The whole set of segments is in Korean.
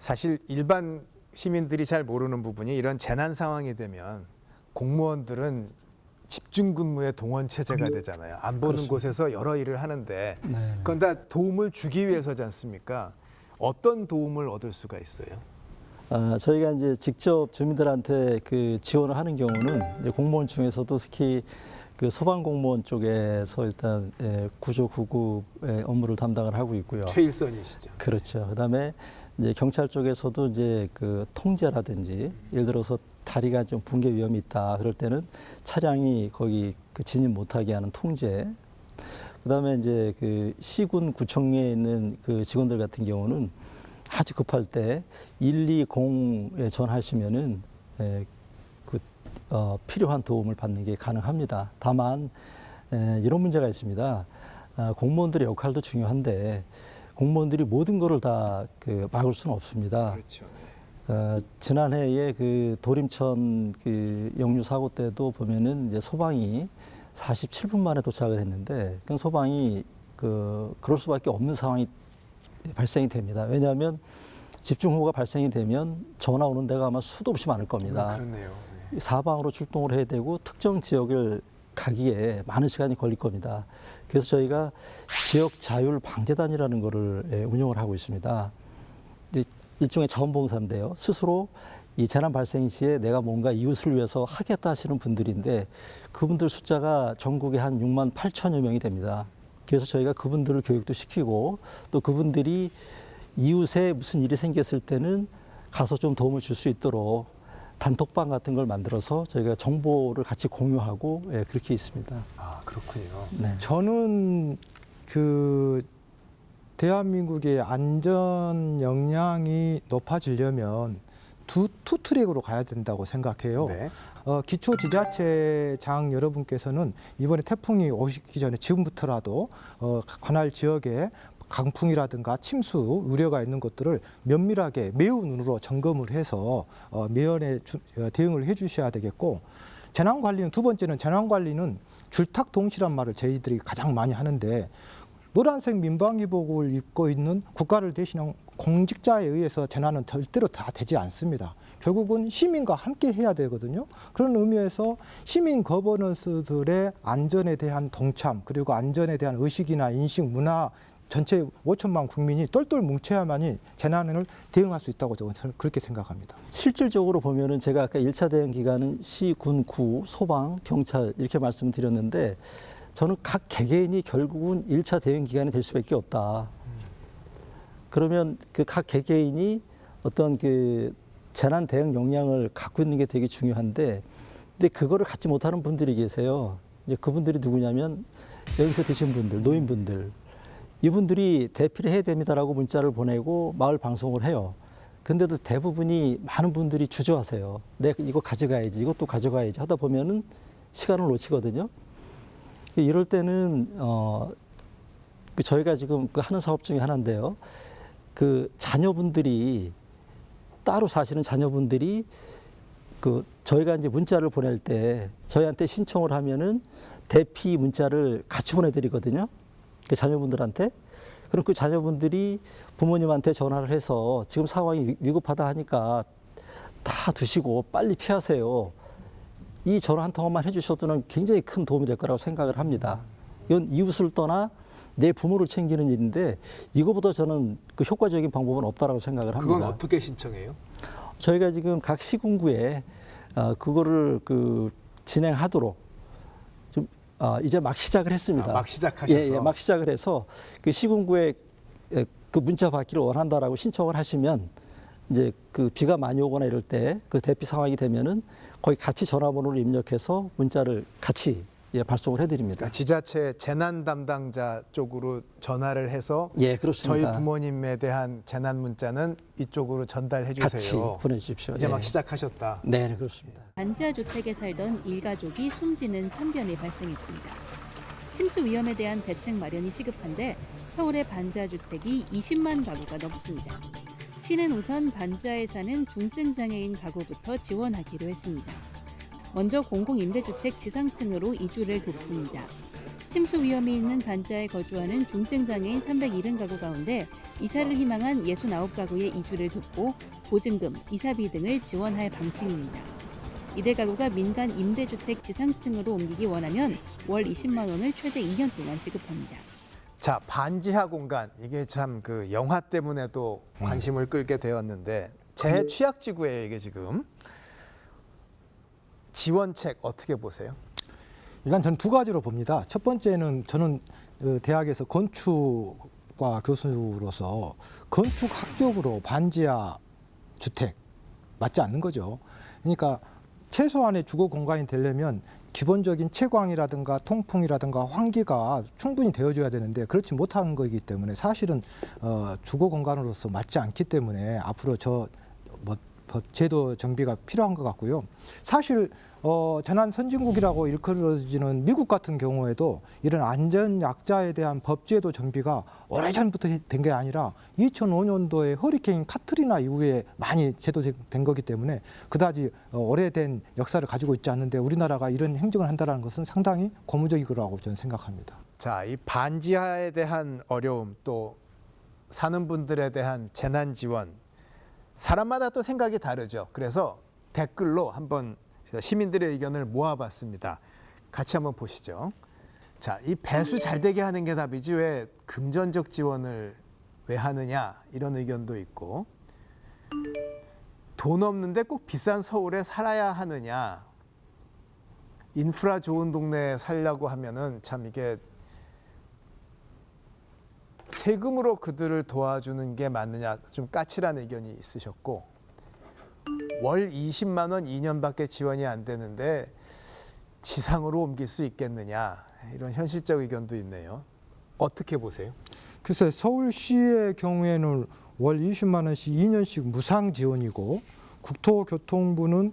사실 일반 시민들이 잘 모르는 부분이 이런 재난 상황이 되면 공무원들은 집중 근무의 동원 체제가 되잖아요. 안 보는 그렇습니다. 곳에서 여러 일을 하는데 네. 그건 다 도움을 주기 위해서지 않습니까? 어떤 도움을 얻을 수가 있어요? 저희가 이제 직접 주민들한테 그 지원을 하는 경우는 이제 공무원 중에서도 특히 그 소방 공무원 쪽에서 일단 구조 구급의 업무를 담당을 하고 있고요. 최일선이시죠. 그렇죠. 그다음에 이제 경찰 쪽에서도 이제 그 통제라든지 예를 들어서 다리가 좀 붕괴 위험이 있다 그럴 때는 차량이 거기 그 진입 못하게 하는 통제. 그다음에 이제 그 시군 구청에 있는 그 직원들 같은 경우는 아주 급할 때 120에 전화하시면은 필요한 도움을 받는 게 가능합니다. 다만 이런 문제가 있습니다. 공무원들의 역할도 중요한데 공무원들이 모든 것을 다 그 막을 수는 없습니다. 그렇죠. 지난해에 그 도림천 그 역류 사고 때도 보면은 이제 소방이 47분 만에 도착을 했는데 그 소방이 그럴 수밖에 없는 상황이 발생이 됩니다. 왜냐하면 집중호우가 발생이 되면 전화 오는 데가 아마 수도 없이 많을 겁니다. 그렇네요. 네. 사방으로 출동을 해야 되고 특정 지역을 가기에 많은 시간이 걸릴 겁니다. 그래서 저희가 지역 자율 방재단이라는 거를 운영을 하고 있습니다. 일종의 자원봉사인데요. 스스로 이 재난 발생 시에 내가 뭔가 이웃을 위해서 하겠다 하시는 분들인데 그분들 숫자가 전국에 한 6만 8천여 명이 됩니다. 그래서 저희가 그분들을 교육도 시키고 또 그분들이 이웃에 무슨 일이 생겼을 때는 가서 좀 도움을 줄 수 있도록 단톡방 같은 걸 만들어서 저희가 정보를 같이 공유하고 그렇게 있습니다. 아, 그렇군요. 네. 저는 그 대한민국의 안전 역량이 높아지려면 투 트랙으로 가야 된다고 생각해요. 네. 기초지자체장 여러분께서는 이번에 태풍이 오시기 전에 지금부터라도 관할 지역에 강풍이라든가 침수 우려가 있는 것들을 면밀하게 매우 눈으로 점검을 해서 매연에 대응을 해주셔야 되겠고 재난관리는 두 번째는 재난관리는 줄탁동시란 말을 저희들이 가장 많이 하는데 노란색 민방위복을 입고 있는 국가를 대신한 공직자에 의해서 재난은 절대로 다 되지 않습니다. 결국은 시민과 함께 해야 되거든요. 그런 의미에서 시민 거버넌스들의 안전에 대한 동참 그리고 안전에 대한 의식이나 인식, 문화 전체 5천만 국민이 똘똘 뭉쳐야만이 재난을 대응할 수 있다고 저는 그렇게 생각합니다. 실질적으로 보면은 제가 아까 1차 대응 기관은 시, 군, 구, 소방, 경찰 이렇게 말씀드렸는데 저는 각 개개인이 결국은 1차 대응 기관이 될 수밖에 없다. 그러면 그 각 개개인이 어떤 그 재난 대응 역량을 갖고 있는 게 되게 중요한데 근데 그거를 갖지 못하는 분들이 계세요. 이제 그분들이 누구냐면 연세 드신 분들, 노인분들. 이분들이 대피를 해야 됩니다라고 문자를 보내고 마을 방송을 해요. 근데도 대부분이 많은 분들이 주저하세요. 내가 이거 가져가야지, 이것도 가져가야지 하다 보면은 시간을 놓치거든요. 이럴 때는 저희가 지금 하는 사업 중에 하나인데요. 그 자녀분들이 따로 사시는 자녀분들이 저희가 이제 문자를 보낼 때 저희한테 신청을 하면은 대피 문자를 같이 보내드리거든요. 그 자녀분들한테. 그럼 그 자녀분들이 부모님한테 전화를 해서 지금 상황이 위급하다 하니까 다 두시고 빨리 피하세요. 이 전화 한 통화만 해주셔도는 굉장히 큰 도움이 될 거라고 생각을 합니다. 이건 이웃을 떠나 내 부모를 챙기는 일인데 이거보다 저는 그 효과적인 방법은 없다라고 생각을 합니다. 그건 어떻게 신청해요? 저희가 지금 각 시군구에 그거를 진행하도록 좀 이제 막 시작을 했습니다. 막 시작하셔서? 예, 막 시작을 해서 그 시군구에 그 문자 받기를 원한다라고 신청을 하시면 이제 그 비가 많이 오거나 이럴 때 그 대피 상황이 되면은 거기 같이 전화번호를 입력해서 문자를 같이 발송을 해드립니다. 그러니까 지자체 재난 담당자 쪽으로 전화를 해서 예, 그렇습니다. 저희 부모님에 대한 재난 문자는 이쪽으로 전달해 같이 주세요. 보내주십시오. 이제 예. 막 시작하셨다. 네, 그렇습니다. 반지하 주택에 살던 일가족이 숨지는 참변이 발생했습니다. 침수 위험에 대한 대책 마련이 시급한데 서울의 반지하 주택이 20만 가구가 넘습니다. 시는 우선 반지하에 사는 중증 장애인 가구부터 지원하기로 했습니다. 먼저 공공임대주택 지상층으로 이주를 돕습니다. 침수 위험이 있는 반지하에 거주하는 중증장애인 370가구 가운데 이사를 희망한 69가구의 이주를 돕고 보증금, 이사비 등을 지원할 방침입니다. 이들 가구가 민간 임대주택 지상층으로 옮기기 원하면 월 20만 원을 최대 2년 동안 지급합니다. 자, 반지하 공간 이게 참 그 영화 때문에도 관심을 끌게 되었는데 재해 취약지구에 이게 지금 지원책 어떻게 보세요? 일단 저는 두 가지로 봅니다. 첫 번째는 저는 대학에서 건축과 교수로서 건축 학적으로 반지하 주택 맞지 않는 거죠. 그러니까 최소한의 주거 공간이 되려면 기본적인 채광이라든가 통풍이라든가 환기가 충분히 되어줘야 되는데 그렇지 못한 거이기 때문에 사실은 주거 공간으로서 맞지 않기 때문에 앞으로 법 제도 정비가 필요한 것 같고요. 사실 재난 선진국이라고 일컬어지는 미국 같은 경우에도 이런 안전 약자에 대한 법제도 정비가 오래전부터 된 게 아니라 2005년도에 허리케인 카트리나 이후에 많이 제도된 거기 때문에 그다지 오래된 역사를 가지고 있지 않는데 우리나라가 이런 행정을 한다는 것은 상당히 고무적이라고 저는 생각합니다. 자, 이 반지하에 대한 어려움 또 사는 분들에 대한 재난 지원 사람마다 또 생각이 다르죠. 그래서 댓글로 한번 시민들의 의견을 모아봤습니다. 같이 한번 보시죠. 자, 이 배수 잘 되게 하는 게 답이지 왜 금전적 지원을 왜 하느냐 이런 의견도 있고 돈 없는데 꼭 비싼 서울에 살아야 하느냐 인프라 좋은 동네에 살려고 하면은 참 이게 세금으로 그들을 도와주는 게 맞느냐 좀 까칠한 의견이 있으셨고 월 20만 원 2년밖에 지원이 안 되는데 지상으로 옮길 수 있겠느냐 이런 현실적 의견도 있네요. 어떻게 보세요? 글쎄 서울시의 경우에는 월 20만 원씩 2년씩 무상 지원이고 국토교통부는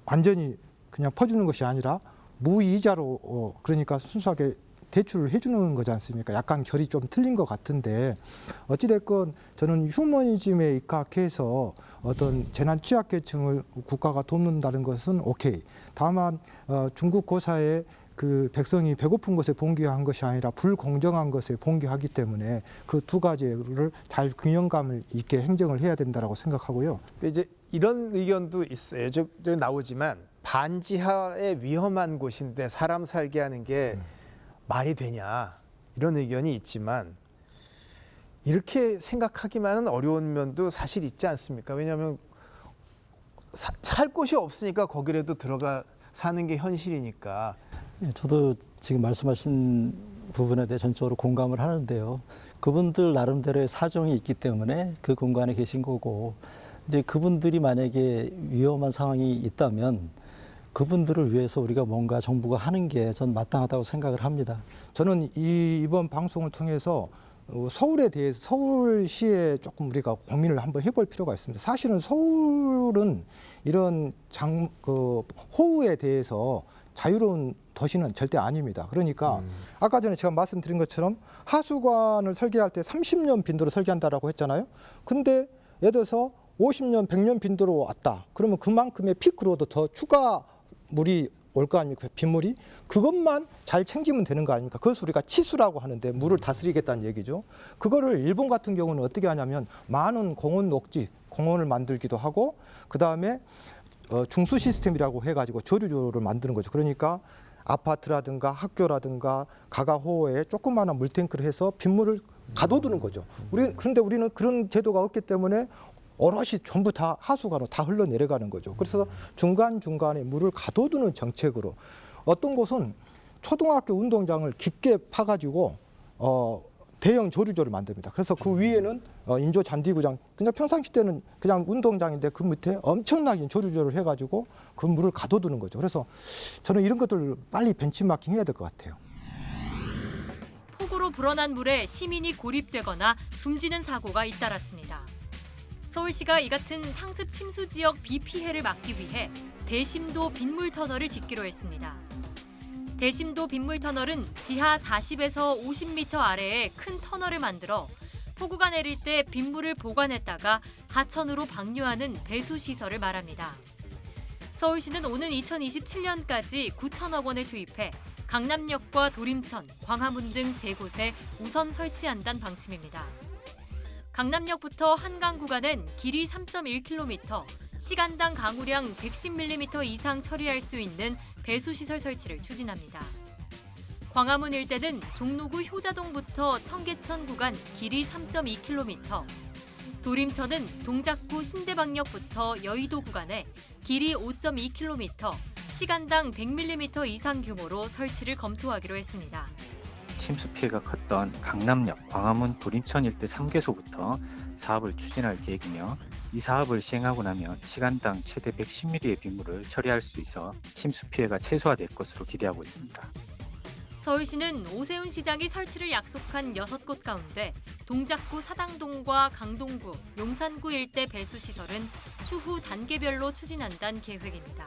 완전히 그냥 퍼주는 것이 아니라 무이자로 그러니까 순수하게 대출을 해주는 거지 않습니까? 약간 결이 좀 틀린 것 같은데 어찌됐건 저는 휴머니즘에 입각해서 어떤 재난 취약계층을 국가가 돕는다는 것은 오케이. 다만 중국 고사에 그 백성이 배고픈 것에 봉기한 것이 아니라 불공정한 것에 봉기하기 때문에 그 두 가지를 잘 균형감을 있게 행정을 해야 된다라고 생각하고요. 근데 이제 이런 의견도 있어요. 저 나오지만 반지하에 위험한 곳인데 사람 살게 하는 게 말이 되냐 이런 의견이 있지만 이렇게 생각하기만은 어려운 면도 사실 있지 않습니까? 왜냐하면 살 곳이 없으니까 거기라도 들어가 사는 게 현실이니까. 저도 지금 말씀하신 부분에 대해 전적으로 공감을 하는데요. 그분들 나름대로의 사정이 있기 때문에 그 공간에 계신 거고, 근데 그분들이 만약에 위험한 상황이 있다면 그분들을 위해서 우리가 뭔가 정부가 하는 게 전 마땅하다고 생각을 합니다. 저는 이번 방송을 통해서 서울에 대해서 서울시에 조금 우리가 고민을 한번 해볼 필요가 있습니다. 사실은 서울은 이런 호우에 대해서 자유로운 도시는 절대 아닙니다. 그러니까 아까 전에 제가 말씀드린 것처럼 하수관을 설계할 때 30년 빈도로 설계한다라고 했잖아요. 근데 예를 들어서 50년, 100년 빈도로 왔다. 그러면 그만큼의 피크로도 더 추가 물이 올 거 아닙니까? 빗물이. 그것만 잘 챙기면 되는 거 아닙니까? 그것을 우리가 치수라고 하는데 물을 다스리겠다는 얘기죠. 그거를 일본 같은 경우는 어떻게 하냐면 많은 공원 녹지, 공원을 만들기도 하고 그다음에 중수 시스템이라고 해가지고 조류조를 만드는 거죠. 그러니까 아파트라든가 학교라든가 가가호에 조그마한 물탱크를 해서 빗물을 가둬두는 거죠. 그런데 우리는 그런 제도가 없기 때문에 오롯이 전부 다 하수가로 다 흘러내려가는 거죠. 그래서 중간중간에 물을 가둬두는 정책으로 어떤 곳은 초등학교 운동장을 깊게 파가지고 대형 조류조를 만듭니다. 그래서 그 위에는 인조 잔디구장, 그냥 평상시 때는 그냥 운동장인데 그 밑에 엄청나게 조류조를 해가지고 그 물을 가둬두는 거죠. 그래서 저는 이런 것들을 빨리 벤치마킹 해야 될 것 같아요. 폭우로 불어난 물에 시민이 고립되거나 숨지는 사고가 잇따랐습니다. 서울시가 이 같은 상습 침수 지역 비피해를 막기 위해 대심도 빗물 터널을 짓기로 했습니다. 대심도 빗물 터널은 지하 40에서 50m 아래에 큰 터널을 만들어 폭우가 내릴 때 빗물을 보관했다가 하천으로 방류하는 배수 시설을 말합니다. 서울시는 오는 2027년까지 9천억 원을 투입해 강남역과 도림천, 광화문 등 3곳에 우선 설치한다는 방침입니다. 강남역부터 한강 구간은 길이 3.1km, 시간당 강우량 110mm 이상 처리할 수 있는 배수시설 설치를 추진합니다. 광화문 일대는 종로구 효자동부터 청계천 구간 길이 3.2km, 도림천은 동작구 신대방역부터 여의도 구간에 길이 5.2km, 시간당 100mm 이상 규모로 설치를 검토하기로 했습니다. 침수 피해가 컸던 강남역, 광화문, 도림천 일대 3개소부터 사업을 추진할 계획이며 이 사업을 시행하고 나면 시간당 최대 110mm의 빗물을 처리할 수 있어 침수 피해가 최소화될 것으로 기대하고 있습니다. 서울시는 오세훈 시장이 설치를 약속한 6곳 가운데 동작구 사당동과 강동구, 용산구 일대 배수시설은 추후 단계별로 추진한다는 계획입니다.